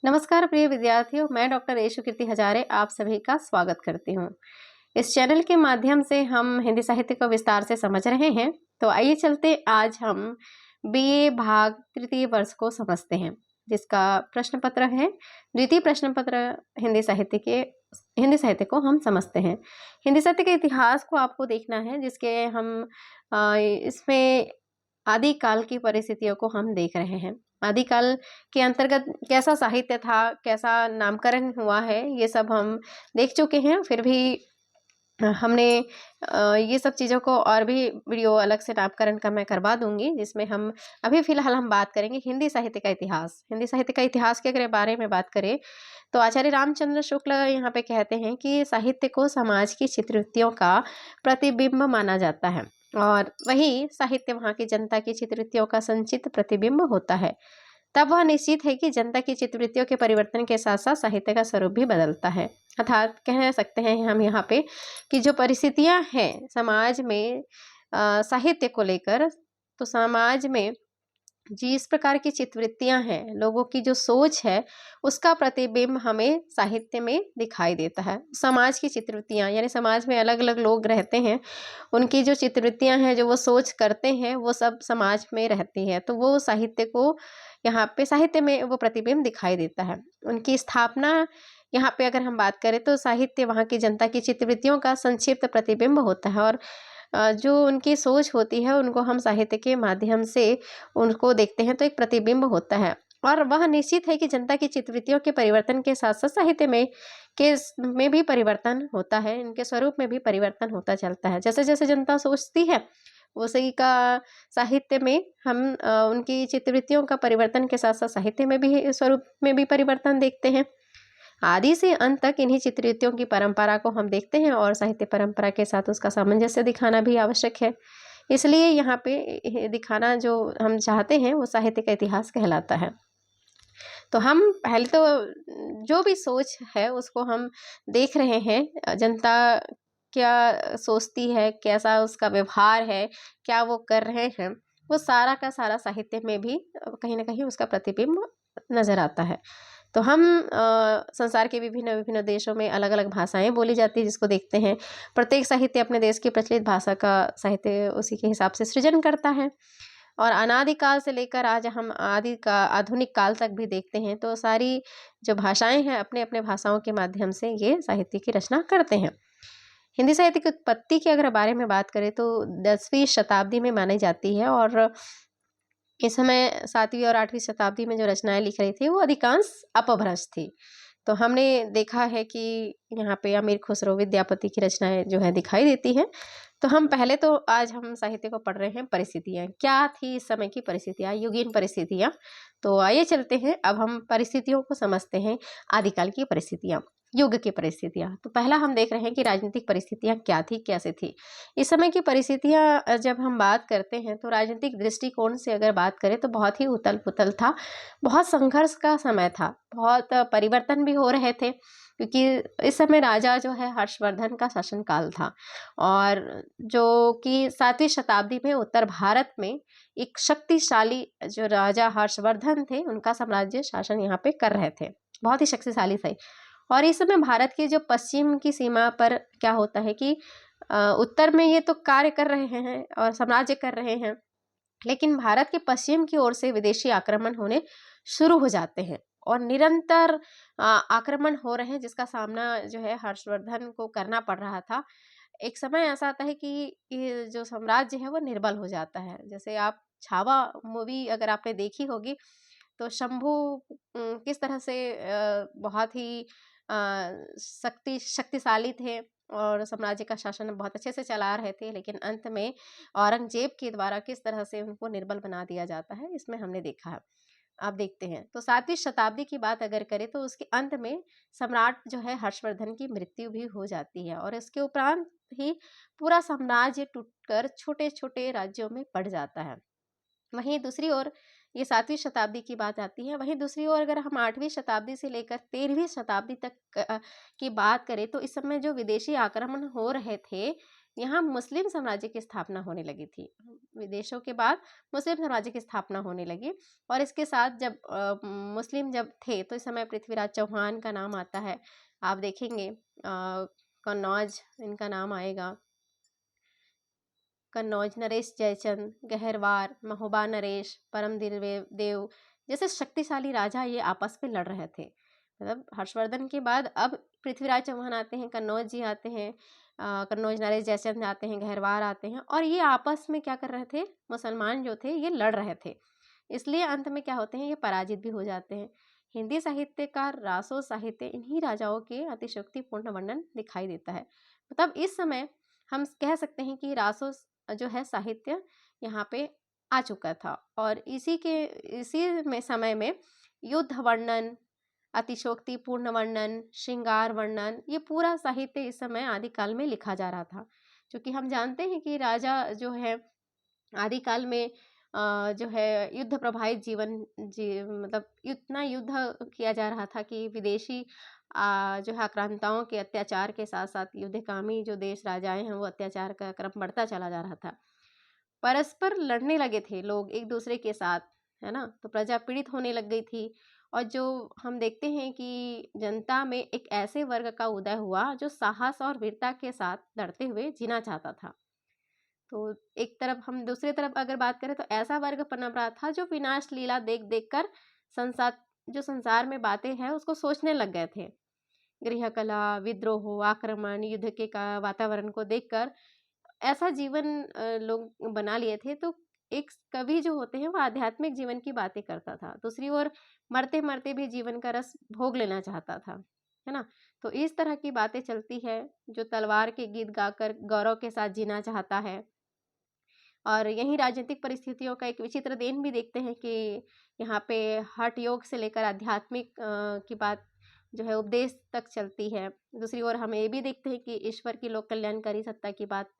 नमस्कार प्रिय विद्यार्थियों, मैं डॉक्टर येशु कीर्ति हजारे आप सभी का स्वागत करती हूँ। इस चैनल के माध्यम से हम हिंदी साहित्य को विस्तार से समझ रहे हैं। तो आइए चलते आज हम बीए भाग तृतीय वर्ष को समझते हैं, जिसका प्रश्न पत्र है द्वितीय प्रश्न पत्र हिंदी साहित्य को हम समझते हैं। हिंदी साहित्य के इतिहास को आपको देखना है, जिसके हम इसमें आदिकाल की परिस्थितियों को हम देख रहे हैं। आदिकाल के अंतर्गत कैसा साहित्य था, कैसा नामकरण हुआ है, ये सब हम देख चुके हैं। फिर भी हमने ये सब चीज़ों को और भी वीडियो अलग से नामकरण का मैं करवा दूंगी, जिसमें हम अभी फिलहाल हम बात करेंगे हिंदी साहित्य का इतिहास। हिंदी साहित्य का इतिहास के अगर बारे में बात करें तो आचार्य रामचंद्र शुक्ल यहाँ पे कहते हैं कि साहित्य को समाज की चित्रवृत्तियों का प्रतिबिंब माना जाता है, और वही साहित्य वहाँ की जनता की चित्रवृत्तियों का संचित प्रतिबिंब होता है। तब वह निश्चित है कि जनता की चित्रवृत्तियों के परिवर्तन के साथ साथ साहित्य का स्वरूप भी बदलता है। अर्थात कह सकते हैं हम यहाँ पे कि जो परिस्थितियां हैं समाज में साहित्य को लेकर, तो समाज में जिस प्रकार की चित्रवृत्तियां हैं, लोगों की जो सोच है, उसका प्रतिबिंब हमें साहित्य में दिखाई देता है। समाज की चित्रवृत्तियां यानी समाज में अलग अलग लोग रहते हैं, उनकी जो चित्रवृत्तियां हैं, जो वो सोच करते हैं, वो सब समाज में रहती है। तो वो साहित्य को यहाँ पे साहित्य में वो प्रतिबिंब दिखाई देता है। उनकी स्थापना यहाँ पे अगर हम बात करें तो साहित्य वहाँ की जनता की चित्रवृत्तियों का संक्षिप्त प्रतिबिंब होता है, और जो उनकी सोच होती है उनको हम साहित्य के माध्यम से उनको देखते हैं, तो एक प्रतिबिंब होता है। और वह निश्चित है कि जनता की चित्रवृत्तियों के परिवर्तन के साथ साथ साहित्य में भी परिवर्तन होता है, इनके स्वरूप में भी परिवर्तन होता चलता है। जैसे जैसे जनता सोचती है उसी का साहित्य में हम उनकी चित्रवृत्तियों का परिवर्तन के साथ साथ साहित्य में भी स्वरूप में भी परिवर्तन देखते हैं। आदि से अंत तक इन्हीं चित्रवृत्तियों की परंपरा को हम देखते हैं, और साहित्य परंपरा के साथ उसका सामंजस्य दिखाना भी आवश्यक है। इसलिए यहाँ पे दिखाना जो हम चाहते हैं वो साहित्य का इतिहास कहलाता है। तो हम पहले तो जो भी सोच है उसको हम देख रहे हैं, जनता क्या सोचती है, कैसा उसका व्यवहार है, क्या वो कर रहे हैं, वो सारा का सारा साहित्य में भी कहीं ना कहीं उसका प्रतिबिंब नजर आता है। तो हम संसार के विभिन्न विभिन्न देशों में अलग अलग भाषाएं बोली जाती है, जिसको देखते हैं। प्रत्येक साहित्य अपने देश की प्रचलित भाषा का साहित्य उसी के हिसाब से सृजन करता है, और अनादिकाल से लेकर आज हम आधुनिक काल तक भी देखते हैं, तो सारी जो भाषाएं हैं अपने अपने भाषाओं के माध्यम से ये साहित्य की रचना करते हैं। हिंदी साहित्य की उत्पत्ति के अगर बारे में बात करें तो 10वीं शताब्दी में मानी जाती है, और इस समय 7वीं और 8वीं शताब्दी में जो रचनाएं लिख रही थी वो अधिकांश अपभ्रंश थी। तो हमने देखा है कि यहाँ पे अमीर खुसरो विद्यापति की रचनाएं जो है दिखाई देती हैं। तो हम पहले तो आज हम साहित्य को पढ़ रहे हैं, परिस्थितियाँ क्या थी इस समय की परिस्थितियाँ, युगीन परिस्थितियाँ। तो आइए चलते हैं, अब हम परिस्थितियों को समझते हैं, आदिकाल की परिस्थितियाँ, युग की परिस्थितियाँ। तो पहला हम देख रहे हैं कि राजनीतिक परिस्थितियाँ क्या थी, कैसे थी। इस समय की परिस्थितियाँ जब हम बात करते हैं तो राजनीतिक दृष्टिकोण से अगर बात करें तो बहुत ही उथल पुथल था, बहुत संघर्ष का समय था, बहुत परिवर्तन भी हो रहे थे, क्योंकि इस समय राजा जो है हर्षवर्धन का शासनकाल था, और जो कि 7वीं शताब्दी में उत्तर भारत में एक शक्तिशाली जो राजा हर्षवर्धन थे, उनका साम्राज्य शासन यहाँ पे कर रहे थे, बहुत ही शक्तिशाली थे। और इस समय भारत के जो पश्चिम की सीमा पर क्या होता है कि उत्तर में ये तो कार्य कर रहे हैं और साम्राज्य कर रहे हैं, लेकिन भारत के पश्चिम की ओर से विदेशी आक्रमण होने शुरू हो जाते हैं, और निरंतर आक्रमण हो रहे हैं, जिसका सामना जो है हर्षवर्धन को करना पड़ रहा था। एक समय ऐसा आता है कि ये जो साम्राज्य है वो निर्बल हो जाता है। जैसे आप छावा मूवी अगर आपने देखी होगी, तो शंभू किस तरह से बहुत ही शक्तिशाली थे और साम्राज्य का शासन बहुत अच्छे से चला रहे थे, लेकिन अंत में औरंगजेब के द्वारा किस तरह से उनको निर्बल बना दिया जाता है, इसमें हमने देखा है। आप देखते हैं तो 7वीं शताब्दी की बात अगर करें तो उसके अंत में सम्राट जो है हर्षवर्धन की मृत्यु भी हो जाती है, और इसके उपरांत ही पूरा साम्राज्य टूटकर छोटे छोटे राज्यों में पड़ जाता है। वहीं दूसरी ओर ये 7वीं शताब्दी की बात आती है। वहीं दूसरी ओर अगर हम 8वीं शताब्दी से लेकर 13वीं शताब्दी तक की बात करें तो इस समय जो विदेशी आक्रमण हो रहे थे, यहाँ मुस्लिम साम्राज्य की स्थापना होने लगी थी। विदेशों के बाद मुस्लिम साम्राज्य की स्थापना होने लगी, और इसके साथ जब मुस्लिम जब थे तो इस समय पृथ्वीराज चौहान का नाम आता है। आप देखेंगे कन्नौज इनका नाम आएगा, कन्नौज, नरेश जयचंद, गहरवार, महोबा नरेश, परमदेव देव जैसे शक्तिशाली राजा ये आपस में लड़ रहे थे। मतलब हर्षवर्धन के बाद अब पृथ्वीराज चौहान आते हैं, कन्नौज जी आते हैं, कन्नौज नरेश जयचंद आते हैं, गहरवार आते हैं, और ये आपस में क्या कर रहे थे, मुसलमान जो थे ये लड़ रहे थे। इसलिए अंत में क्या होते हैं, ये पराजित भी हो जाते हैं। हिंदी साहित्यकार रासो साहित्य इन्हीं राजाओं के अतिशयोक्तिपूर्ण वर्णन दिखाई देता है। मतलब इस समय हम कह सकते हैं कि रासो जो है साहित्य यहाँ पे आ चुका था, और इसी में समय में युद्ध वर्णन, अतिशोक्तिपूर्ण वर्णन, श्रृंगार वर्णन, ये पूरा साहित्य इस समय आदिकाल में लिखा जा रहा था। क्योंकि हम जानते हैं कि राजा जो है आदिकाल में जो है युद्ध प्रभावित जीवन मतलब इतना युद्ध किया जा रहा था कि विदेशी जो है आक्रांताओं के अत्याचार के साथ साथ युद्धकामी जो देश राजाएं हैं वो अत्याचार का क्रम बढ़ता चला जा रहा था। परस्पर लड़ने लगे थे लोग एक दूसरे के साथ, है ना। तो प्रजा पीड़ित होने लग गई थी, और जो हम देखते हैं कि जनता में एक ऐसे वर्ग का उदय हुआ जो साहस और वीरता के साथ लड़ते हुए जीना चाहता था। तो एक तरफ हम दूसरी तरफ अगर बात करें तो ऐसा वर्ग पनप रहा था जो विनाश लीला देख देख कर संसार में बातें हैं उसको सोचने लग गए थे। गृह कला, विद्रोह, आक्रमण, युद्ध के का वातावरण को देखकर ऐसा जीवन लोग बना लिए थे। तो एक कवि जो होते हैं वो आध्यात्मिक जीवन की बातें करता था, दूसरी ओर मरते मरते भी जीवन का रस भोग लेना चाहता था, है ना। तो इस तरह की बातें चलती है, जो तलवार के गीत गाकर गौरव के साथ जीना चाहता है। और यही राजनीतिक परिस्थितियों का एक विचित्र देन भी देखते हैं कि यहाँ पे हठ योग से लेकर आध्यात्मिक की बात जो है उपदेश तक चलती है। दूसरी ओर हम ये भी देखते हैं कि ईश्वर की लोक कल्याणकारी सत्ता की बात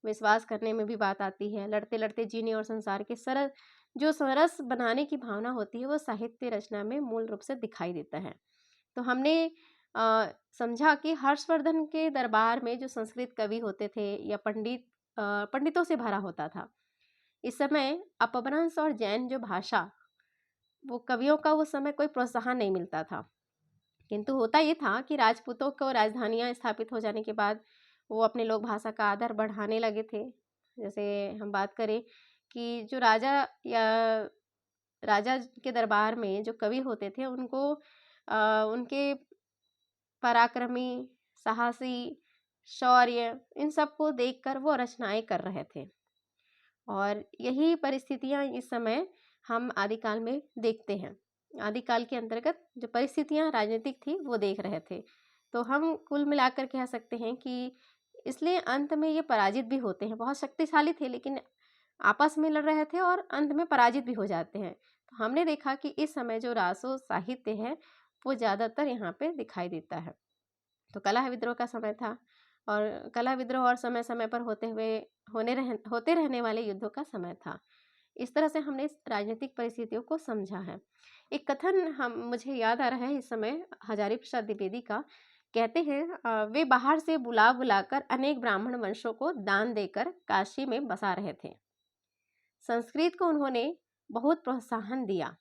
विश्वास करने में भी बात आती है। लड़ते लड़ते जीने और संसार के सरस बनाने की भावना होती है वो साहित्य रचना में मूल रूप से दिखाई देता है। तो हमने समझा कि हर्षवर्धन के दरबार में जो संस्कृत कवि होते थे या पंडितों से भरा होता था। इस समय अपभ्रंश और जैन जो भाषा, वो कवियों का उस समय कोई प्रोत्साहन नहीं मिलता था। किंतु होता ये था कि राजपूतों को राजधानियां स्थापित हो जाने के बाद वो अपने लोक भाषा का आदर बढ़ाने लगे थे। जैसे हम बात करें कि जो राजा के दरबार में जो कवि होते थे उनको उनके पराक्रमी, साहसी, शौर्य, इन सब को देखकर वो रचनाएं कर रहे थे। और यही परिस्थितियां इस समय हम आदिकाल में देखते हैं। आदिकाल के अंतर्गत जो परिस्थितियां राजनीतिक थी वो देख रहे थे। तो हम कुल मिलाकर कह सकते हैं कि इसलिए अंत में ये पराजित भी होते हैं। बहुत शक्तिशाली थे लेकिन आपस में लड़ रहे थे और अंत में पराजित भी हो जाते हैं। तो हमने देखा कि इस समय जो रासो साहित्य है वो ज़्यादातर यहाँ पे दिखाई देता है। तो कलह विद्रोह का समय था, और कलह विद्रोह और समय समय पर होते रहने वाले युद्धों का समय था। इस तरह से हमने इस राजनीतिक परिस्थितियों को समझा है। एक कथन मुझे याद आ रहा है इस समय, हजारी प्रसाद द्विवेदी का। कहते हैं वे बाहर से बुला बुलाकर अनेक ब्राह्मण वंशों को दान देकर काशी में बसा रहे थे। संस्कृत को उन्होंने बहुत प्रोत्साहन दिया।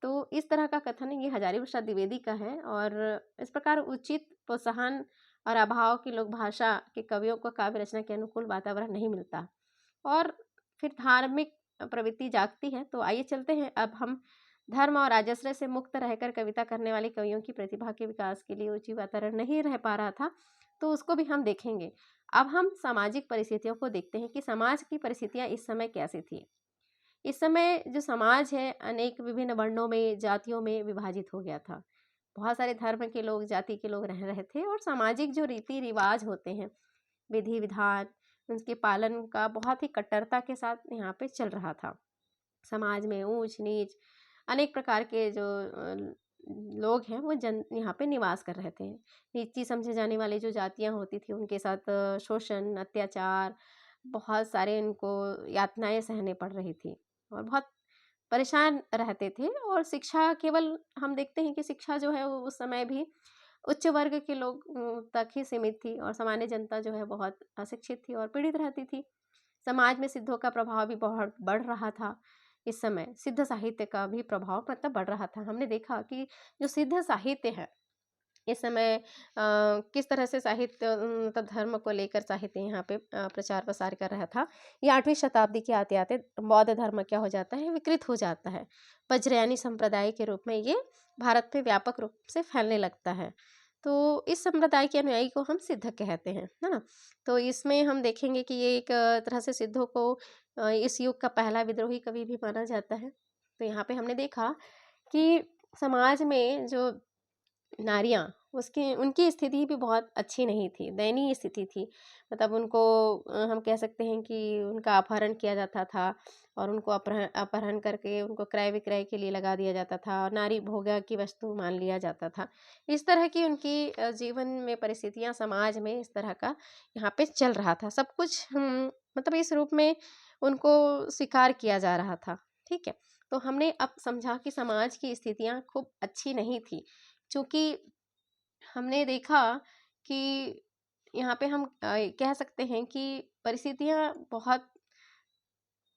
तो इस तरह का कथन ये हजारी प्रसाद द्विवेदी का है। और इस प्रकार उचित प्रोत्साहन और अभाव की लोक भाषा के कवियों को काव्य रचना के अनुकूल वातावरण नहीं मिलता, और फिर धार्मिक प्रवृत्ति जागती है। तो आइए चलते हैं अब हम धर्म और राजस्व से मुक्त रहकर कविता करने वाले कवियों की प्रतिभा के विकास के लिए उचित वातावरण नहीं रह पा रहा था, तो उसको भी हम देखेंगे। अब हम सामाजिक परिस्थितियों को देखते हैं कि समाज की परिस्थितियाँ इस समय कैसी थी। इस समय जो समाज है अनेक विभिन्न वर्णों में, जातियों में विभाजित हो गया था। बहुत सारे धर्म के लोग, जाति के लोग रह रहे थे, और सामाजिक जो रीति रिवाज होते हैं, विधि विधान, उसके पालन का बहुत ही कट्टरता के साथ यहाँ पे चल रहा था। समाज में ऊंच नीच अनेक प्रकार के जो लोग हैं वो यहाँ पे निवास कर रहे थे। नीची समझे जाने वाली जो जातियाँ होती थी उनके साथ शोषण, अत्याचार, बहुत सारे उनको यातनाएं सहने पड़ रही थी, और बहुत परेशान रहते थे। और शिक्षा केवल हम देखते हैं कि शिक्षा जो है वो उस समय भी उच्च वर्ग के लोग तक ही सीमित थी और सामान्य जनता जो है बहुत अशिक्षित थी और पीड़ित रहती थी। समाज में सिद्धों का प्रभाव भी बहुत बढ़ रहा था। इस समय सिद्ध साहित्य का भी प्रभाव मतलब बढ़ रहा था। हमने देखा कि जो सिद्ध साहित्य है इस समय किस तरह से साहित्य मतलब धर्म को लेकर साहित्य यहाँ पे प्रचार प्रसार कर रहा था। ये 8वीं शताब्दी के आते आते बौद्ध धर्म क्या हो जाता है, विकृत हो जाता है। वज्रयानी संप्रदाय के रूप में ये भारत में व्यापक रूप से फैलने लगता है। तो इस संप्रदाय के अनुयायी को हम सिद्ध कहते हैं, है ना। तो इसमें हम देखेंगे कि ये एक तरह से सिद्धों को इस युग का पहला विद्रोही कवि भी माना जाता है। तो यहाँ पे हमने देखा कि समाज में जो नारियाँ उसकी उनकी स्थिति भी बहुत अच्छी नहीं थी, दयनीय स्थिति थी। मतलब उनको हम कह सकते हैं कि उनका अपहरण किया जाता था और उनको अपहरण करके उनको क्रय विक्रय के लिए लगा दिया जाता था और नारी भोग्य की वस्तु मान लिया जाता था। इस तरह की उनकी जीवन में परिस्थितियाँ समाज में इस तरह का यहाँ पे चल रहा था। सब कुछ मतलब इस रूप में उनको स्वीकार किया जा रहा था, ठीक है। तो हमने अब समझा कि समाज की स्थितियाँ खूब अच्छी नहीं थी। चूँकि हमने देखा कि यहाँ पे हम कह सकते हैं कि परिस्थितियाँ बहुत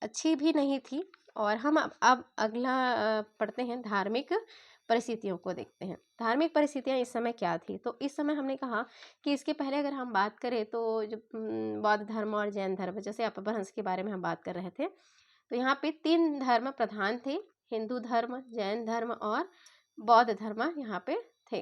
अच्छी भी नहीं थी। और हम अब अगला पढ़ते हैं, धार्मिक परिस्थितियों को देखते हैं। धार्मिक परिस्थितियाँ इस समय क्या थी? तो इस समय हमने कहा कि इसके पहले अगर हम बात करें तो जो बौद्ध धर्म और जैन धर्म, जैसे अपभ्रंश के बारे में हम बात कर रहे थे, तो यहाँ पे 3 धर्म प्रधान थे, हिंदू धर्म, जैन धर्म और बौद्ध धर्म यहाँ पे थे,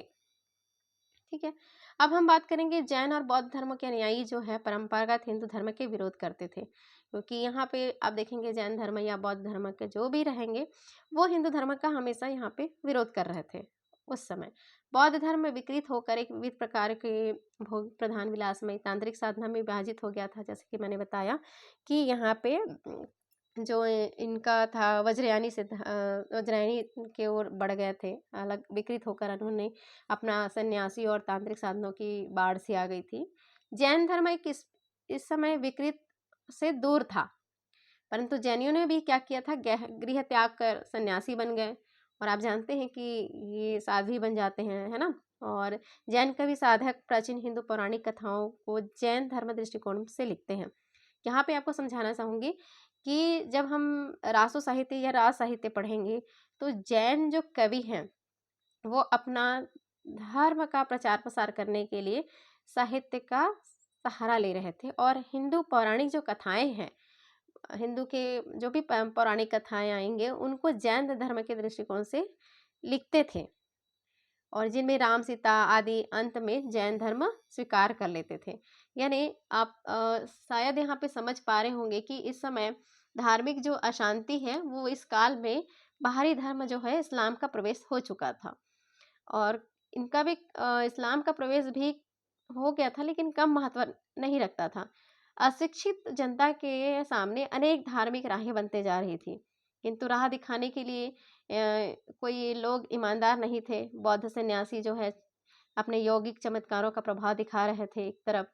ठीक है। अब हम बात करेंगे जैन और बौद्ध धर्म के अनुयायी जो है परंपरागत हिंदू धर्म के विरोध करते थे, क्योंकि यहाँ पे आप देखेंगे जैन धर्म या बौद्ध धर्म के जो भी रहेंगे वो हिंदू धर्म का हमेशा यहाँ पे विरोध कर रहे थे उस समय। बौद्ध धर्म में विकृत होकर एक विविध प्रकार के भोग प्रधान विलास में तांत्रिक साधना में विभाजित हो गया था। जैसे कि मैंने बताया कि यहाँ पे जो इनका था वज्रयानी वज्रयानी की ओर बढ़ गए थे, अलग विकृत होकर उन्होंने अपना सन्यासी और तांत्रिक साधनों की बाढ़ सी आ गई थी। जैन धर्म एक इस समय विकृत से दूर था, परंतु जैनियों ने भी क्या किया था, गृह त्याग कर सन्यासी बन गए। और आप जानते हैं कि ये साध्वी बन जाते हैं, है ना। और जैन कवि साधक प्राचीन हिंदू पौराणिक कथाओं को जैन धर्म दृष्टिकोण से लिखते हैं। यहाँ पे आपको समझाना चाहूँगी कि जब हम रासो साहित्य या राज साहित्य पढ़ेंगे तो जैन जो कवि हैं वो अपना धर्म का प्रचार प्रसार करने के लिए साहित्य का सहारा ले रहे थे। और हिंदू पौराणिक जो कथाएं हैं, हिंदू के जो भी पौराणिक कथाएं आएंगे उनको जैन धर्म के दृष्टिकोण से लिखते थे, और जिनमें राम सीता आदि अंत में जैन धर्म स्वीकार कर लेते थे। यानी आप शायद यहाँ पे समझ पा रहे होंगे कि इस समय धार्मिक जो अशांति है वो इस काल में बाहरी धर्म जो है इस्लाम का प्रवेश हो चुका था। और इनका भी इस्लाम का प्रवेश भी हो गया था, लेकिन कम महत्व नहीं रखता था। अशिक्षित जनता के सामने अनेक धार्मिक राहें बनते जा रही थी, किंतु राह दिखाने के लिए कोई लोग ईमानदार नहीं थे। बौद्ध सन्यासी जो है अपने यौगिक चमत्कारों का प्रभाव दिखा रहे थे एक तरफ,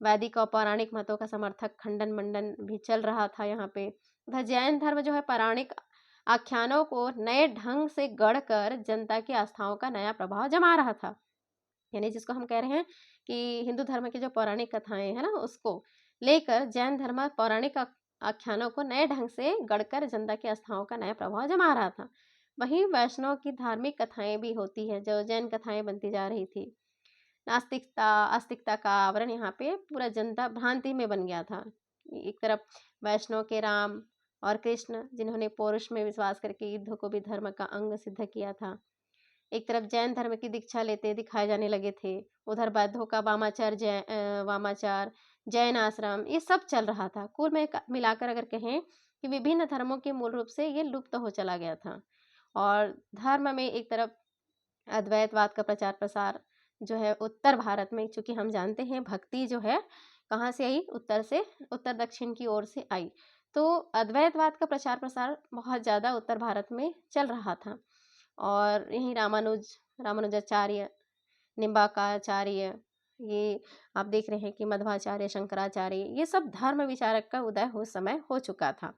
वैदिक और पौराणिक मतों का समर्थक खंडन मंडन भी चल रहा था यहाँ पे। तथा जैन धर्म जो है पौराणिक आख्यानों को नए ढंग से गढ़कर जनता की आस्थाओं का नया प्रभाव जमा रहा था। यानी जिसको हम कह रहे हैं कि हिंदू धर्म की जो पौराणिक कथाएं हैं ना, उसको लेकर जैन धर्म पौराणिक आख्यानों को नए ढंग से गढ़कर जनता की आस्थाओं का नया प्रभाव जमा रहा था। वहीं वैष्णव की धार्मिक कथाएं भी होती है जो जैन कथाएं बनती जा रही थी। नास्तिकता आस्तिकता का आवरण यहाँ पे पूरा जनता भ्रांति में बन गया था। एक तरफ वैष्णव के राम और कृष्ण जिन्होंने पौरुष में विश्वास करके युद्ध को भी धर्म का अंग सिद्ध किया था, एक तरफ जैन धर्म की दीक्षा लेते दिखाए जाने लगे थे। उधर बौद्धों का वामाचार जैन आश्रम ये सब चल रहा था। कुल में मिलाकर अगर कहें कि विभिन्न धर्मों के मूल रूप से ये लुप्त हो चला गया था। और धर्म में एक तरफ अद्वैतवाद का प्रचार प्रसार जो है उत्तर भारत में, चूंकि हम जानते हैं भक्ति जो है कहाँ से आई, उत्तर से, उत्तर दक्षिण की ओर से आई। तो अद्वैतवाद का प्रचार प्रसार बहुत ज़्यादा उत्तर भारत में चल रहा था। और यहीं रामानुजाचार्य, निम्बार्काचार्य, ये आप देख रहे हैं कि मध्वाचार्य, शंकराचार्य, ये सब धर्म विचारक का उदय उस समय हो चुका था।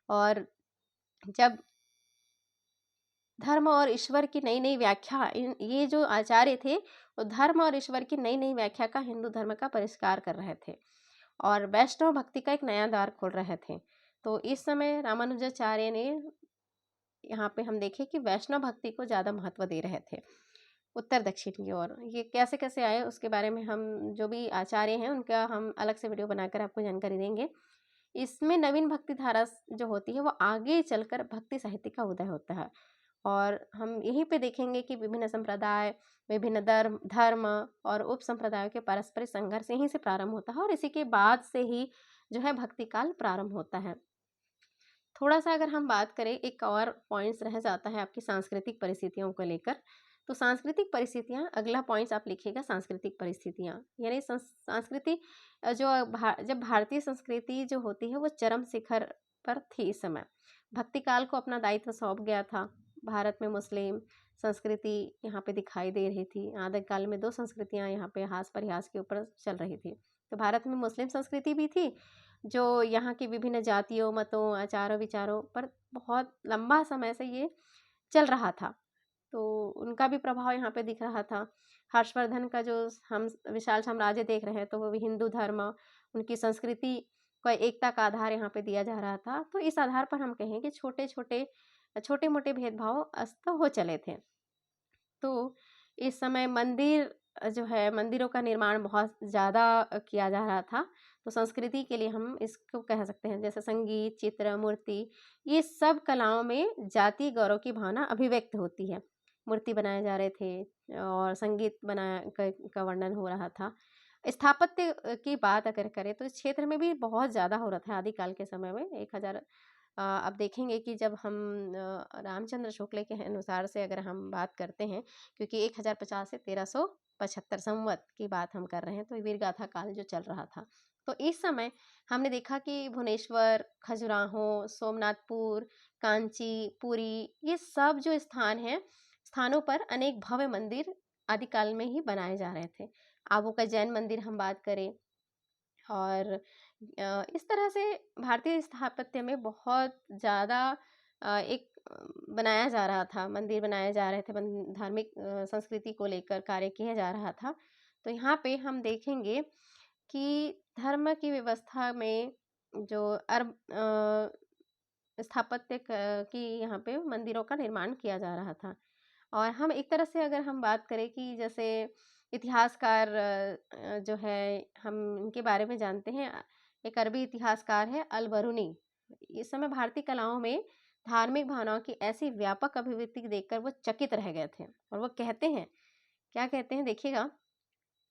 और जब धर्म और ईश्वर की नई नई व्याख्या, ये जो आचार्य थे वो धर्म और ईश्वर की नई नई व्याख्या का हिंदू धर्म का परिष्कार कर रहे थे और वैष्णव भक्ति का एक नया द्वार खोल रहे थे। तो इस समय रामानुजाचार्य ने, यहाँ पे हम देखें कि वैष्णव भक्ति को ज़्यादा महत्व दे रहे थे उत्तर दक्षिण की ओर। ये कैसे कैसे आए उसके बारे में हम जो भी आचार्य हैं उनका हम अलग से वीडियो बनाकर आपको जानकारी देंगे। इसमें नवीन भक्ति धारा जो होती है वो आगे चलकर भक्ति साहित्य का उदय होता है और हम यहीं पे देखेंगे कि विभिन्न संप्रदाय, विभिन्न धर्म और उप संप्रदायों के पारस्परिक संघर्ष यहीं से प्रारंभ होता है और इसी के बाद से ही जो है भक्ति काल प्रारंभ होता है। थोड़ा सा अगर हम बात करें, एक और पॉइंट्स रह जाता है आपकी सांस्कृतिक परिस्थितियों को लेकर। तो सांस्कृतिक परिस्थितियाँ, अगला पॉइंट्स आप लिखिएगा सांस्कृतिक परिस्थितियाँ, यानी संस्कृति जब भारतीय संस्कृति जो होती है वो चरम शिखर पर थी। इस समय भक्ति काल को अपना दायित्व सौंप गया था। भारत में मुस्लिम संस्कृति यहाँ पे दिखाई दे रही थी। आदि काल में दो संस्कृतियाँ यहाँ पे हास परिहास के ऊपर चल रही थी। तो भारत में मुस्लिम संस्कृति भी थी जो यहाँ की विभिन्न जातियों, मतों, आचारों विचारों पर बहुत लंबा समय से ये चल रहा था, तो उनका भी प्रभाव यहाँ पे दिख रहा था। हर्षवर्धन का जो हम विशाल साम्राज्य देख रहे हैं तो वो भी हिंदू धर्म, उनकी संस्कृति को एकता का आधार यहाँ पे दिया जा रहा था। तो इस आधार पर हम कहें कि छोटे मोटे भेदभाव अस्त हो चले थे। तो इस समय मंदिर जो है, मंदिरों का निर्माण बहुत ज़्यादा किया जा रहा था। तो संस्कृति के लिए हम इसको कह सकते हैं, जैसे संगीत, चित्र, मूर्ति, ये सब कलाओं में जाति गौरव की भावना अभिव्यक्त होती है। मूर्ति बनाए जा रहे थे और संगीत का वर्णन हो रहा था। स्थापत्य की बात अगर करें तो इस क्षेत्र में भी बहुत ज़्यादा हो रहा था आदिकाल के समय में। 1000 अब देखेंगे कि जब हम रामचंद्र शुक्ल के अनुसार से अगर हम बात करते हैं, क्योंकि 1050 से 1375 संवत की बात हम कर रहे हैं, तो वीरगाथा काल जो चल रहा था, तो इस समय हमने देखा कि भुवनेश्वर, खजुराहो, सोमनाथपुर, कांची, पुरी, ये सब जो स्थानों पर अनेक भव्य मंदिर आदिकाल में ही बनाए जा रहे थे। आबू का जैन मंदिर हम बात करें, और इस तरह से भारतीय स्थापत्य में बहुत ज़्यादा एक बनाया जा रहा था, मंदिर बनाए जा रहे थे, धार्मिक संस्कृति को लेकर कार्य किया जा रहा था। तो यहाँ पे हम देखेंगे कि धर्म की व्यवस्था में जो स्थापत्य की यहाँ पे मंदिरों का निर्माण किया जा रहा था। और हम एक तरह से अगर हम बात करें कि जैसे इतिहासकार जो है, हम इनके बारे में जानते हैं। एक अरबी इतिहासकार है अल बरूनी। इस समय भारतीय कलाओं में धार्मिक भावनाओं की ऐसी व्यापक अभिव्यक्ति देखकर वो चकित रह गए थे और वो कहते हैं, क्या कहते हैं देखिएगा,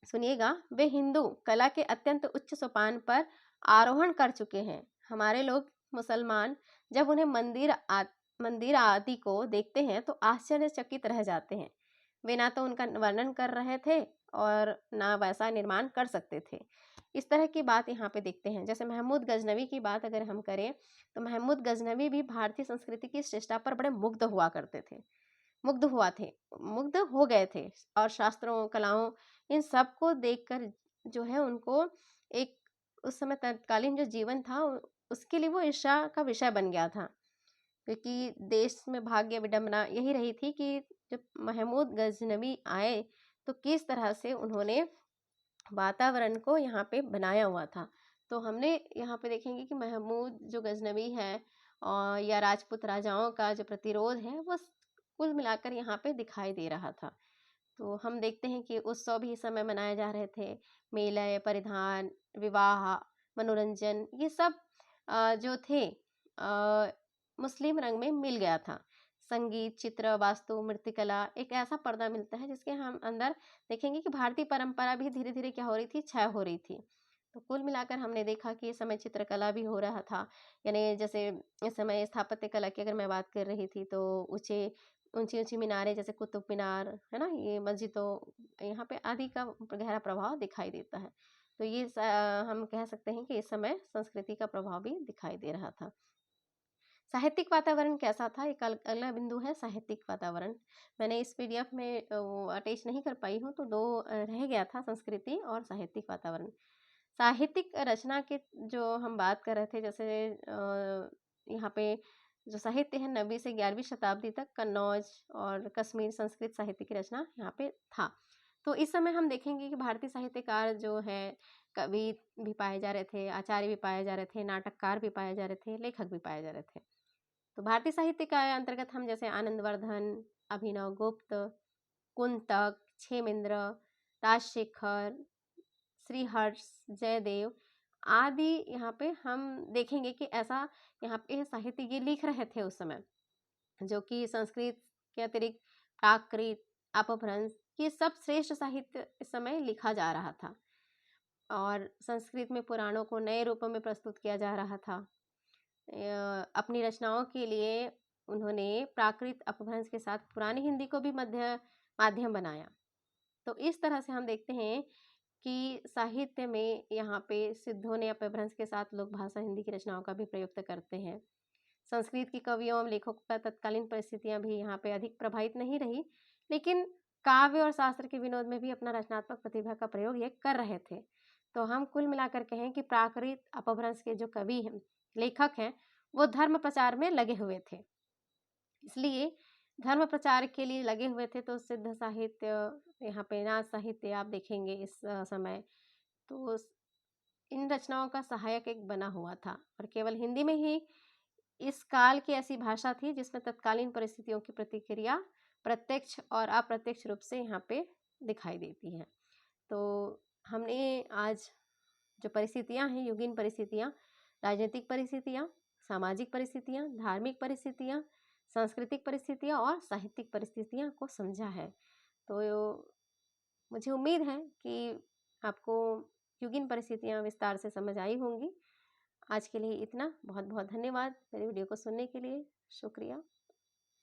सुनिएगा, वे हिंदू कला के अत्यंत उच्च सोपान पर आरोहण कर चुके हैं। हमारे लोग मुसलमान जब उन्हें मंदिर आदि को देखते हैं तो आश्चर्यचकित रह जाते हैं। वे ना तो उनका वर्णन कर रहे थे और ना वैसा निर्माण कर सकते थे। इस तरह की बात यहाँ पे देखते हैं। जैसे महमूद गजनवी की बात अगर हम करें तो महमूद गजनवी भी भारतीय संस्कृति की श्रेष्ठता पर बड़े मुग्ध हो गए थे और शास्त्रों, कलाओं, इन सब को देखकर जो है उनको एक उस समय तत्कालीन जो जीवन था उसके लिए वो ईर्ष्या का विषय बन गया था। क्योंकि देश में भाग्य विडंबना यही रही थी कि जब महमूद गजनवी आए तो किस तरह से उन्होंने वातावरण को यहाँ पे बनाया हुआ था। तो हमने यहाँ पे देखेंगे कि महमूद जो गजनवी है और या राजपूत राजाओं का जो प्रतिरोध है वो कुल मिलाकर यहाँ पे दिखाई दे रहा था। तो हम देखते हैं कि उत्सव भी इस समय मनाए जा रहे थे। मेले, परिधान, विवाह, मनोरंजन, ये सब जो थे मुस्लिम रंग में मिल गया था। संगीत, चित्र, वास्तु, मूर्तिकला, एक ऐसा पर्दा मिलता है जिसके हम अंदर देखेंगे कि भारतीय परंपरा भी धीरे धीरे क्या हो रही थी, क्षय हो रही थी। तो कुल मिलाकर हमने देखा कि इस समय चित्रकला भी हो रहा था। यानी जैसे इस समय स्थापत्य कला की अगर मैं बात कर रही थी तो ऊंची ऊंची मीनारें, जैसे कुतुब मीनार है ना, ये मस्जिदों, यहाँ पे आदि का गहरा प्रभाव दिखाई देता है। तो ये हम कह सकते हैं कि इस समय संस्कृति का प्रभाव भी दिखाई दे रहा था। साहित्यिक वातावरण कैसा था, एक अगला बिंदु है साहित्यिक वातावरण। मैंने इस पीडीएफ में अटैच नहीं कर पाई हूँ, तो दो रह गया था, संस्कृति और साहित्यिक वातावरण। साहित्यिक रचना के जो हम बात कर रहे थे, जैसे यहाँ पे जो साहित्य है 9वीं से 11वीं शताब्दी तक कन्नौज और कश्मीर संस्कृत साहित्य की रचना यहाँ पे था। तो इस समय हम देखेंगे कि भारतीय साहित्यकार जो है कवि भी पाए जा रहे थे, आचार्य भी पाए जा रहे थे, नाटककार भी पाए जा रहे थे, लेखक भी पाए जा रहे थे। तो भारतीय साहित्य का अंतर्गत हम जैसे आनंदवर्धन, अभिनव गुप्त, कुंतक, क्षेमेंद्र, राजशेखर, श्रीहर्ष, जयदेव आदि यहाँ पे हम देखेंगे कि ऐसा यहाँ पे साहित्य ये लिख रहे थे उस समय, जो कि संस्कृत के अतिरिक्त प्राकृत, अपभ्रंश ये सब श्रेष्ठ साहित्य इस समय लिखा जा रहा था और संस्कृत में पुराणों को नए रूपों में प्रस्तुत किया जा रहा था। अपनी रचनाओं के लिए उन्होंने प्राकृत, अपभ्रंश के साथ पुरानी हिंदी को भी माध्यम बनाया। तो इस तरह से हम देखते हैं कि साहित्य में यहाँ पे सिद्धों ने अपभ्रंश के साथ लोक भाषा हिंदी की रचनाओं का भी प्रयोग करते हैं। संस्कृत की कवियों एवं लेखकों का तत्कालीन परिस्थितियां भी यहाँ पे अधिक प्रभावित नहीं रही, लेकिन काव्य और शास्त्र के विनोद में भी अपना रचनात्मक प्रतिभा का प्रयोग ये कर रहे थे। तो हम कुल मिलाकर कहें कि प्राकृत, अपभ्रंश के जो कवि हैं, लेखक हैं, वो धर्म प्रचार में लगे हुए थे। इसलिए धर्म प्रचार के लिए लगे हुए थे। तो सिद्ध साहित्य, यहाँ पे नाथ साहित्य आप देखेंगे इस समय, तो इन रचनाओं का सहायक एक बना हुआ था और केवल हिंदी में ही इस काल की ऐसी भाषा थी जिसमें तत्कालीन परिस्थितियों की प्रतिक्रिया प्रत्यक्ष और अप्रत्यक्ष रूप से यहाँ पे दिखाई देती है। तो हमने आज जो परिस्थितियाँ हैं, युगीन परिस्थितियाँ, राजनीतिक परिस्थितियाँ, सामाजिक परिस्थितियाँ, धार्मिक परिस्थितियाँ, सांस्कृतिक परिस्थितियाँ और साहित्यिक परिस्थितियाँ को समझा है। तो मुझे उम्मीद है कि आपको युगीन परिस्थितियाँ विस्तार से समझ आई होंगी। आज के लिए इतना। बहुत बहुत धन्यवाद मेरे वीडियो को सुनने के लिए। शुक्रिया।